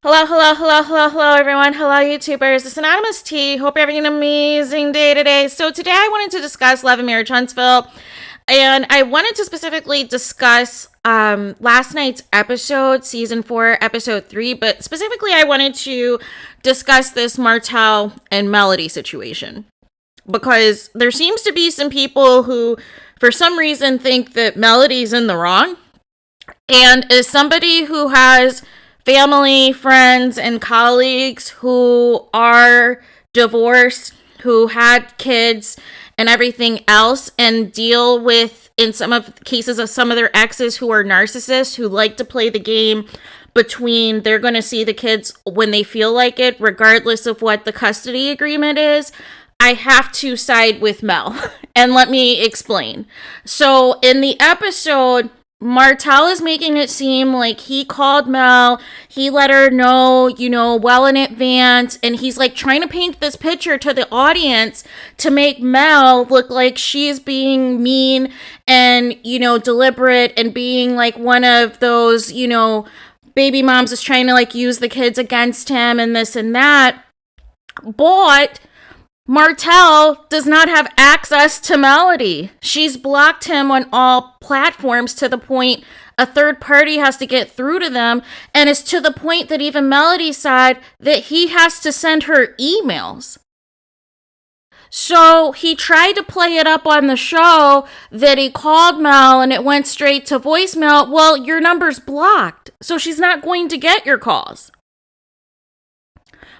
Hello, everyone. Hello, YouTubers. It's Anonymous T. Hope you're having an amazing day today. So today I wanted to discuss Love and Marriage Huntsville, and I wanted to specifically discuss last night's episode, season 4, episode 3, but specifically I wanted to discuss this Martell and Melody situation, because there seems to be some people who, for some reason, think that Melody's in the wrong, and as somebody who has family, friends, and colleagues who are divorced, who had kids and everything else, and deal with, in some of cases of some of their exes who are narcissists, who like to play the game between they're going to see the kids when they feel like it, regardless of what the custody agreement is. I have to side with Mel. And let me explain. So in the episode, Martell is making it seem like he called Mel, he let her know, well in advance, and he's like trying to paint this picture to the audience to make Mel look like she's being mean and, deliberate, and being like one of those, baby moms is trying to like use the kids against him and this and that. But Martell does not have access to Melody. She's blocked him on all platforms to the point a third party has to get through to them. And it's to the point that even Melody said that he has to send her emails. So he tried to play it up on the show that he called Mel and it went straight to voicemail. Well, your number's blocked, so she's not going to get your calls.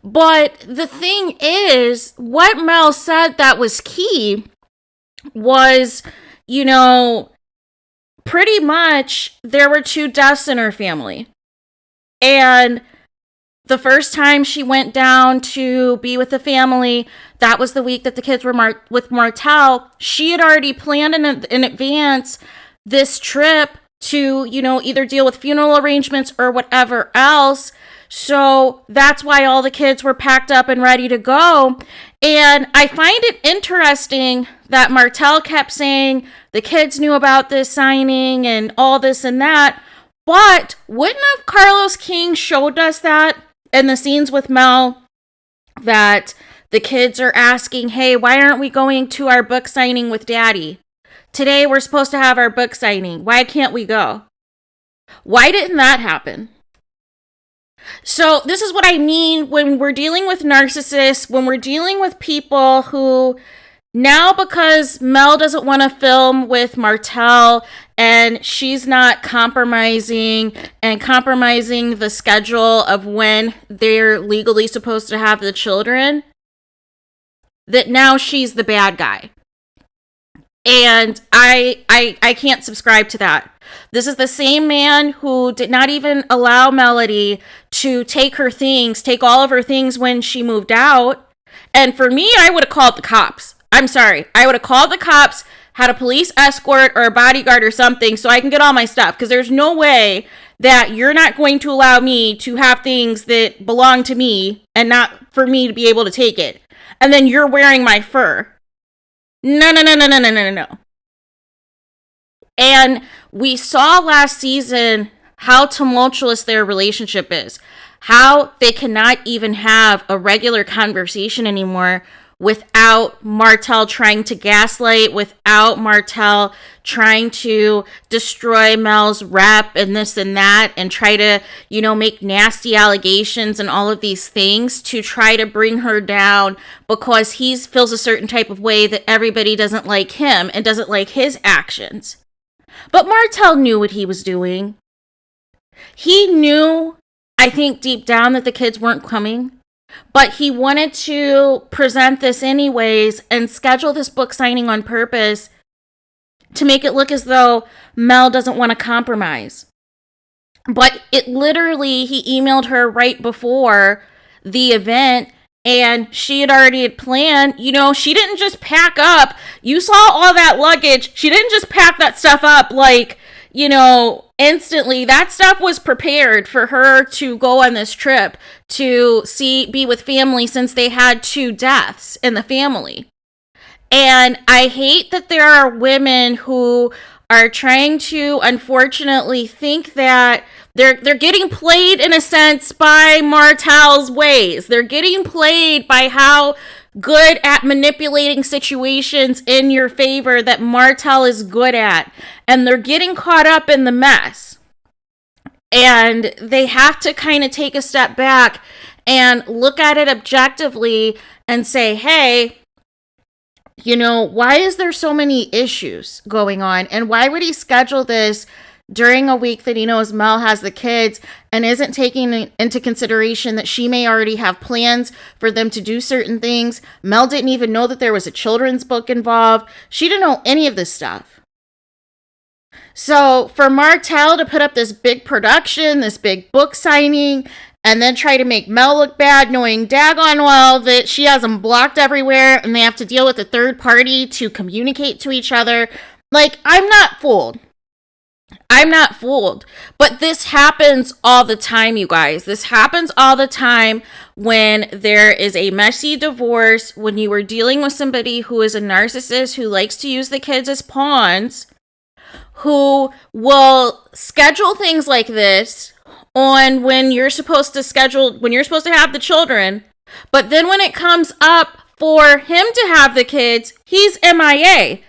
But the thing is, what Mel said that was key was, pretty much there were 2 deaths in her family. And the first time she went down to be with the family, that was the week that the kids were with Martell. She had already planned in advance this trip to, either deal with funeral arrangements or whatever else. So that's why all the kids were packed up and ready to go. And I find it interesting that Martell kept saying the kids knew about this signing and all this and that. But wouldn't have Carlos King showed us that in the scenes with Mel, that the kids are asking, hey, why aren't we going to our book signing with Daddy? Today we're supposed to have our book signing. Why can't we go? Why didn't that happen? So this is what I mean when we're dealing with narcissists, when we're dealing with people who now, because Mel doesn't want to film with Martell and she's not compromising the schedule of when they're legally supposed to have the children, that now she's the bad guy. And I can't subscribe to that. This is the same man who did not even allow Melody to take all of her things when she moved out. And for me, I would have called the cops. I'm sorry. I would have called the cops, had a police escort or a bodyguard or something so I can get all my stuff. Because there's no way that you're not going to allow me to have things that belong to me and not for me to be able to take it. And then you're wearing my fur. No. And we saw last season how tumultuous their relationship is, how they cannot even have a regular conversation anymore without Martell trying to gaslight, without Martell trying to destroy Mel's rep and this and that, and try to, make nasty allegations and all of these things to try to bring her down because he feels a certain type of way that everybody doesn't like him and doesn't like his actions. But Martell knew what he was doing. He knew, I think deep down, that the kids weren't coming. But he wanted to present this anyways and schedule this book signing on purpose to make it look as though Mel doesn't want to compromise. But it literally, he emailed her right before the event, and she had already planned. She didn't just pack up. You saw all that luggage. She didn't just pack that stuff up like, instantly. That stuff was prepared for her to go on this trip to be with family, since they had 2 deaths in the family. And I hate that there are women who are trying to unfortunately think that they're getting played in a sense by Martell's ways. They're getting played by how good at manipulating situations in your favor that Martell is good at. And they're getting caught up in the mess. And they have to kind of take a step back and look at it objectively and say, hey, you know, why is there so many issues going on? And why would he schedule this during a week that he knows Mel has the kids and isn't taking into consideration that she may already have plans for them to do certain things? Mel didn't even know that there was a children's book involved. She didn't know any of this stuff. So for Martell to put up this big production, this big book signing, and then try to make Mel look bad, knowing daggone well that she has them blocked everywhere and they have to deal with a third party to communicate to each other. Like, I'm not fooled. I'm not fooled. But this happens all the time, you guys. This happens all the time when there is a messy divorce, when you are dealing with somebody who is a narcissist, who likes to use the kids as pawns, who will schedule things like this on when you're supposed to have the children. But then when it comes up for him to have the kids, he's MIA.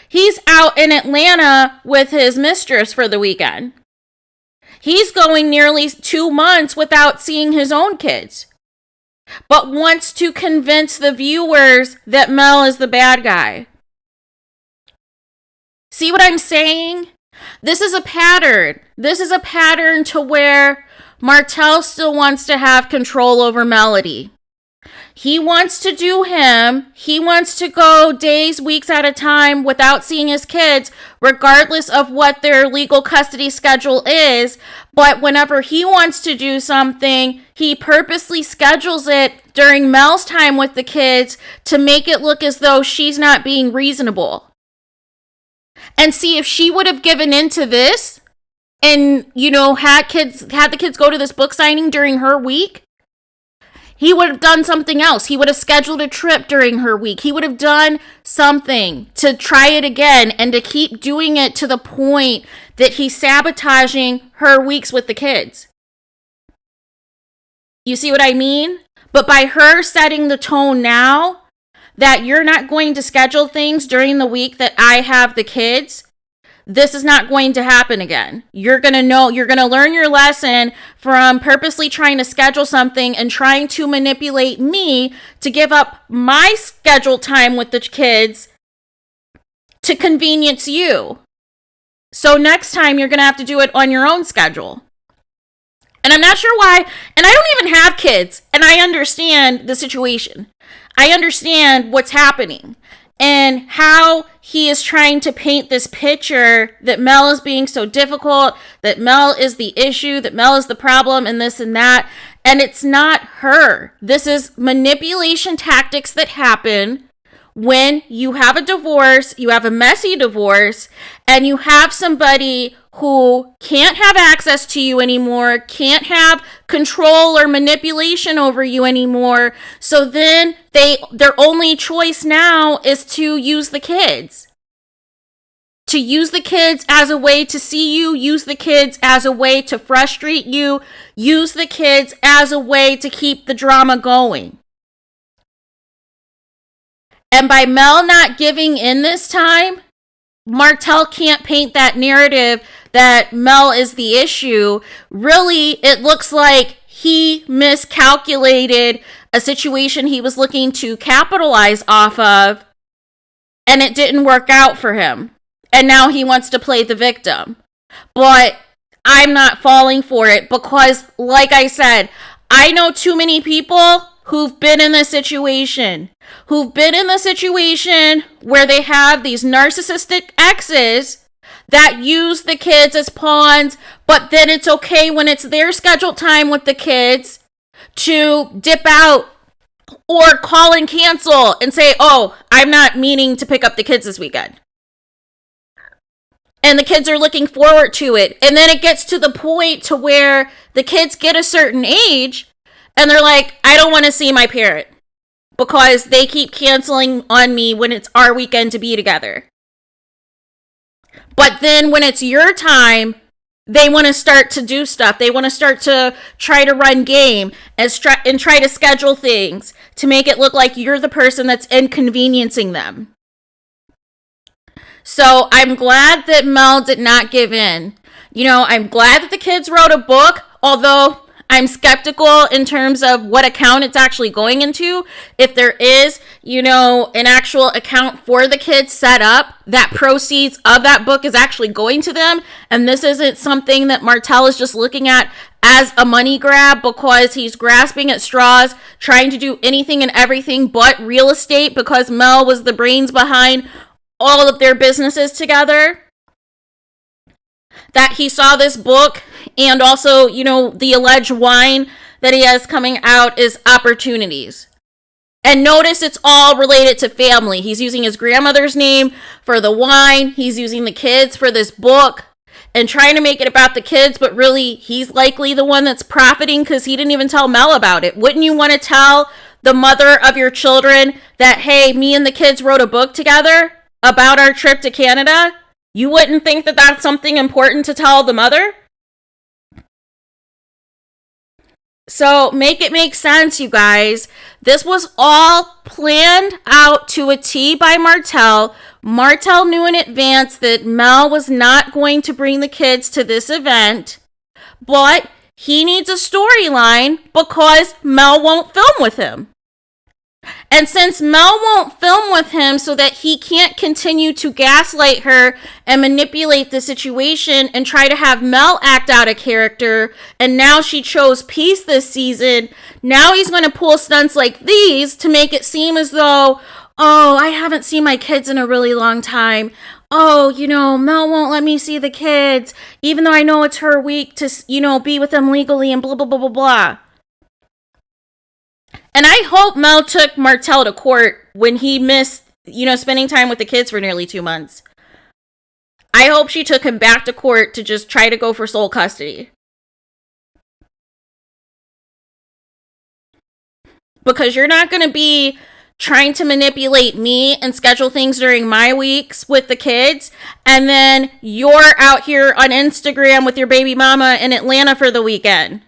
He's out in Atlanta with his mistress for the weekend. He's going nearly 2 months without seeing his own kids, but wants to convince the viewers that Mel is the bad guy. See what I'm saying? This is a pattern. This is a pattern to where Martell still wants to have control over Melody. He wants to do him. He wants to go days, weeks at a time without seeing his kids, regardless of what their legal custody schedule is. But whenever he wants to do something, he purposely schedules it during Mel's time with the kids to make it look as though she's not being reasonable. And see, if she would have given into this and, you know, had the kids go to this book signing during her week, he would have done something else. He would have scheduled a trip during her week. He would have done something to try it again and to keep doing it to the point that he's sabotaging her weeks with the kids. You see what I mean? But by her setting the tone now that you're not going to schedule things during the week that I have the kids, this is not going to happen again. You're going to learn your lesson from purposely trying to schedule something and trying to manipulate me to give up my scheduled time with the kids to convenience you. So next time you're going to have to do it on your own schedule. And I'm not sure why. And I don't even have kids. And I understand the situation. I understand what's happening and how he is trying to paint this picture that Mel is being so difficult, that Mel is the issue, that Mel is the problem, and this and that. And it's not her. This is manipulation tactics that happen when you have a divorce, you have a messy divorce, and you have somebody who can't have access to you anymore, can't have control or manipulation over you anymore. So then their only choice now is to use the kids. To use the kids as a way to see you, use the kids as a way to frustrate you, use the kids as a way to keep the drama going. And by Mel not giving in this time, Martell can't paint that narrative that Mel is the issue. Really, it looks like he miscalculated a situation he was looking to capitalize off of, and it didn't work out for him. And now he wants to play the victim. But I'm not falling for it because, like I said, I know too many people who've been in this situation, where they have these narcissistic exes that use the kids as pawns, but then it's okay when it's their scheduled time with the kids to dip out or call and cancel and say, oh, I'm not meaning to pick up the kids this weekend. And the kids are looking forward to it. And then it gets to the point to where the kids get a certain age and they're like, I don't want to see my parent because they keep canceling on me when it's our weekend to be together. But then when it's your time, they want to start to do stuff. They want to start to try to run game and try to schedule things to make it look like you're the person that's inconveniencing them. So I'm glad that Mel did not give in. You know, I'm glad that the kids wrote a book, although I'm skeptical in terms of what account it's actually going into. If there is, you know, an actual account for the kids set up, that proceeds of that book is actually going to them. And this isn't something that Martell is just looking at as a money grab because he's grasping at straws, trying to do anything and everything but real estate because Mel was the brains behind all of their businesses together. That he saw this book and also, you know, the alleged wine that he has coming out is opportunities. And notice it's all related to family. He's using his grandmother's name for the wine. He's using the kids for this book and trying to make it about the kids. But really, he's likely the one that's profiting because he didn't even tell Mel about it. Wouldn't you want to tell the mother of your children that, hey, me and the kids wrote a book together about our trip to Canada? You wouldn't think that that's something important to tell the mother? So make it make sense, you guys. This was all planned out to a T by Martell. Martell knew in advance that Mel was not going to bring the kids to this event, but he needs a storyline because Mel won't film with him. And since Mel won't film with him so that he can't continue to gaslight her and manipulate the situation and try to have Mel act out a character, and now she chose peace this season, now he's going to pull stunts like these to make it seem as though, oh, I haven't seen my kids in a really long time. Oh, you know, Mel won't let me see the kids, even though I know it's her week to, you know, be with them legally and blah, blah, blah, blah, blah. And I hope Mel took Martell to court when he missed, you know, spending time with the kids for nearly 2 months. I hope she took him back to court to just try to go for sole custody. Because you're not going to be trying to manipulate me and schedule things during my weeks with the kids, and then you're out here on Instagram with your baby mama in Atlanta for the weekend.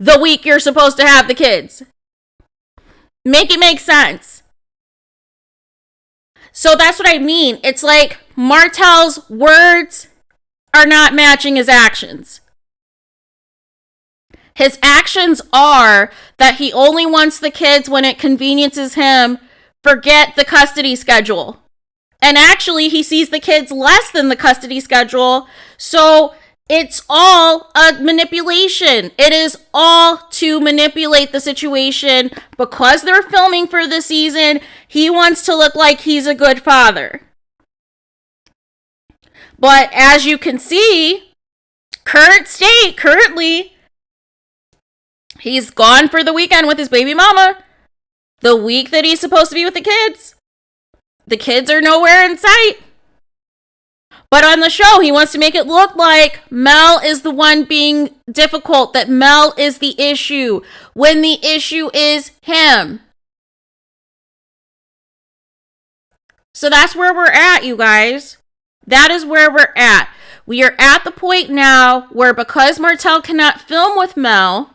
The week you're supposed to have the kids. Make it make sense. So that's what I mean. It's like Martell's words are not matching his actions. His actions are that he only wants the kids when it conveniences him. Forget the custody schedule. And actually, he sees the kids less than the custody schedule. So it's all a manipulation. It is all to manipulate the situation. Because they're filming for the season, he wants to look like he's a good father. But as you can see, currently, he's gone for the weekend with his baby mama. The week that he's supposed to be with the kids. The kids are nowhere in sight. But on the show, he wants to make it look like Mel is the one being difficult, that Mel is the issue, when the issue is him. So that's where we're at, you guys. That is where we're at. We are at the point now where because Martell cannot film with Mel,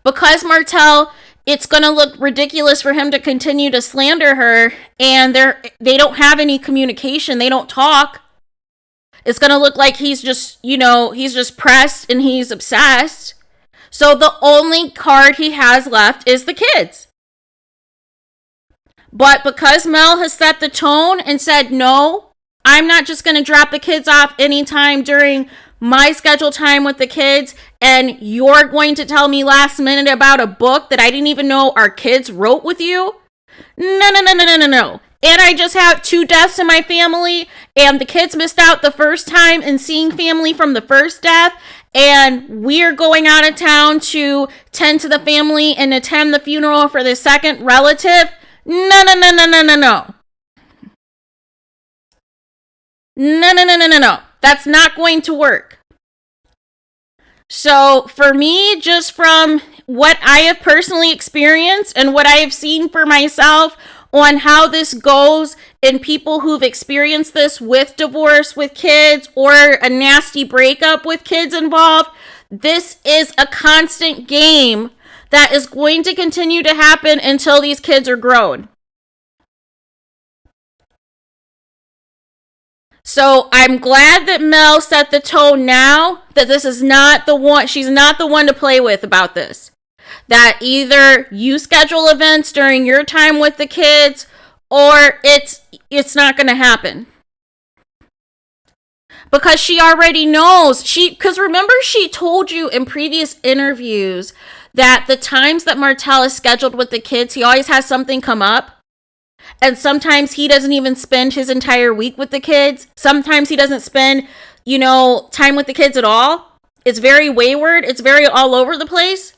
because Martell, it's going to look ridiculous for him to continue to slander her, and they don't have any communication. They don't talk. It's going to look like he's just, you know, he's just pressed and he's obsessed. So the only card he has left is the kids. But because Mel has set the tone and said, no, I'm not just going to drop the kids off anytime during my scheduled time with the kids, and you're going to tell me last minute about a book that I didn't even know our kids wrote with you? No. And I just have 2 deaths in my family, and the kids missed out the first time in seeing family from the first death, and we're going out of town to tend to the family and attend the funeral for the second relative. No. No. That's not going to work. So for me, just from what I have personally experienced and what I have seen for myself on how this goes in people who've experienced this with divorce with kids or a nasty breakup with kids involved. This is a constant game that is going to continue to happen until these kids are grown. So I'm glad that Mel set the tone now that this is not the one, she's not the one to play with about this. That either you schedule events during your time with the kids or it's not going to happen. Because she already knows. Because remember, she told you in previous interviews that the times that Martell is scheduled with the kids, he always has something come up. And sometimes he doesn't even spend his entire week with the kids. Sometimes he doesn't spend, time with the kids at all. It's very wayward. It's very all over the place.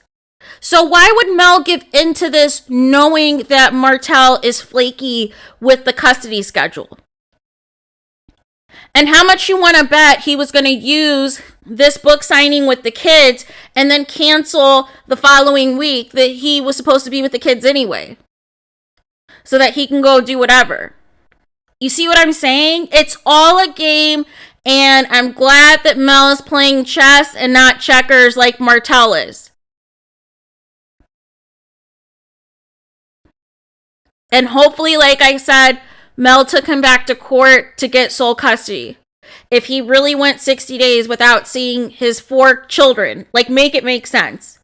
So why would Mel give into this knowing that Martell is flaky with the custody schedule? And how much you want to bet he was going to use this book signing with the kids and then cancel the following week that he was supposed to be with the kids anyway, so that he can go do whatever? You see what I'm saying? It's all a game, and I'm glad that Mel is playing chess and not checkers like Martell is. And hopefully, like I said, Mel took him back to court to get sole custody. If he really went 60 days without seeing his 4 children, make it make sense.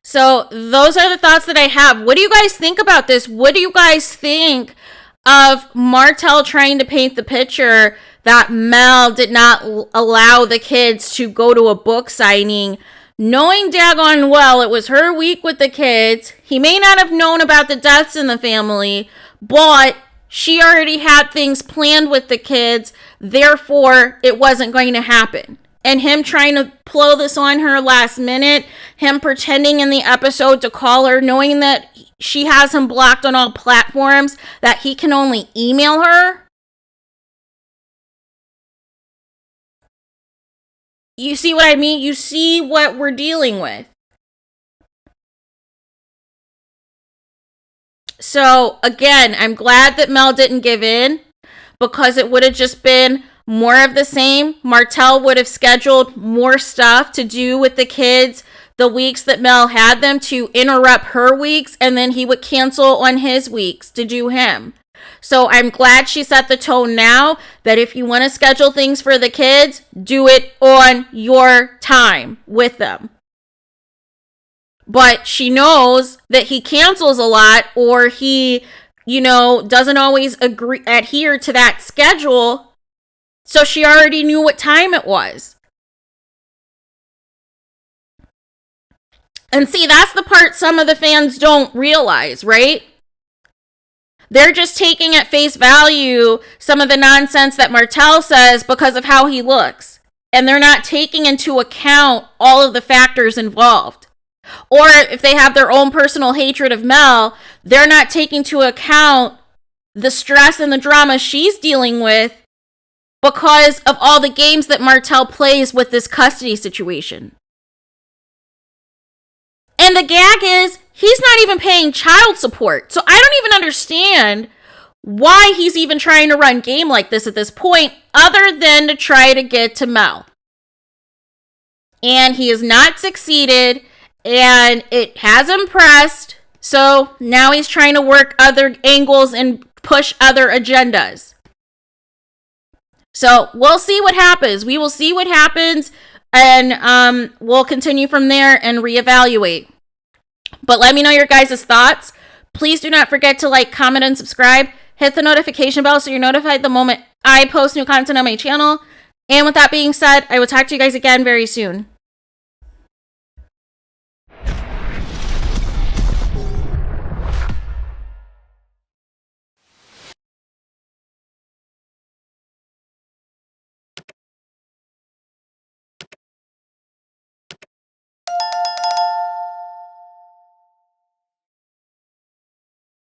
So those are the thoughts that I have. What do you guys think about this? What do you guys think of Martell trying to paint the picture that Mel did not allow the kids to go to a book signing, knowing daggone well it was her week with the kids? He may not have known about the deaths in the family, but she already had things planned with the kids. Therefore, it wasn't going to happen. And him trying to blow this on her last minute, him pretending in the episode to call her, knowing that she has him blocked on all platforms, that he can only email her. You see what I mean? You see what we're dealing with. So, again, I'm glad that Mel didn't give in, because it would have just been more of the same. Martell would have scheduled more stuff to do with the kids the weeks that Mel had them, to interrupt her weeks, and then he would cancel on his weeks to do him. So I'm glad she set the tone now that if you want to schedule things for the kids, do it on your time with them. But she knows that he cancels a lot, or he, doesn't always adhere to that schedule. So she already knew what time it was. And see, that's the part some of the fans don't realize, right? They're just taking at face value some of the nonsense that Martell says because of how he looks. And they're not taking into account all of the factors involved. Or if they have their own personal hatred of Mel, they're not taking into account the stress and the drama she's dealing with because of all the games that Martell plays with this custody situation. And the gag is, he's not even paying child support. So I don't even understand why he's even trying to run game like this at this point, other than to try to get to Mel. And he has not succeeded, and it has impressed. So now he's trying to work other angles and push other agendas. So we'll see what happens. We will see what happens, and we'll continue from there and reevaluate. But let me know your guys' thoughts. Please do not forget to like, comment, and subscribe. Hit the notification bell so you're notified the moment I post new content on my channel. And with that being said, I will talk to you guys again very soon.